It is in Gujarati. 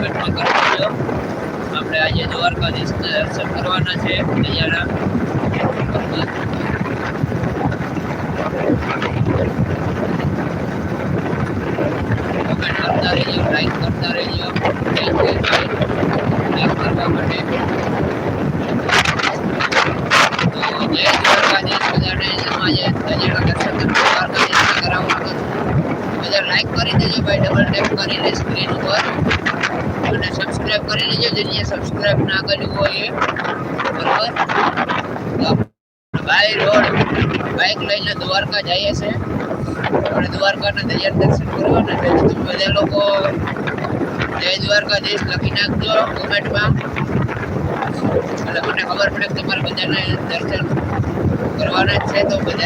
કોમેન્ટમાં કરી દેજો. આપણે આજે દ્વારકાધીશ દર્શન કરવાના છે દરિયાના. કમેન્ટ કરતા રહેજો, લાઈક કરતા રહેજો. લાઈક કરવા માટે જય દ્વારકાધીશ બધાને. આજે દરિયાના દર્શન દ્વારકાધીશના કરાવવાના. બધા લાઈક કરી દેજો ભાઈ, ડબલ ટેપ કરીને સ્ક્રીન ઉપર, અને સબસ્ક્રાઇબ કરી લેજો જેને સબસ્ક્રાઇબ ના કર્યું હોય એ. બરાબર, બાય રોડ બાઇક લઈને દ્વારકા જઈએ છે. આપણે દ્વારકાના દરિયા દર્શન કરવાના છે. તમે બધા લોકો જય દ્વારકાધીશ લખી નાખજો કોમેન્ટમાં, એટલે મને ખબર પડે કે તમારે બધાને દર્શન કરવાના જ છે. તો બધા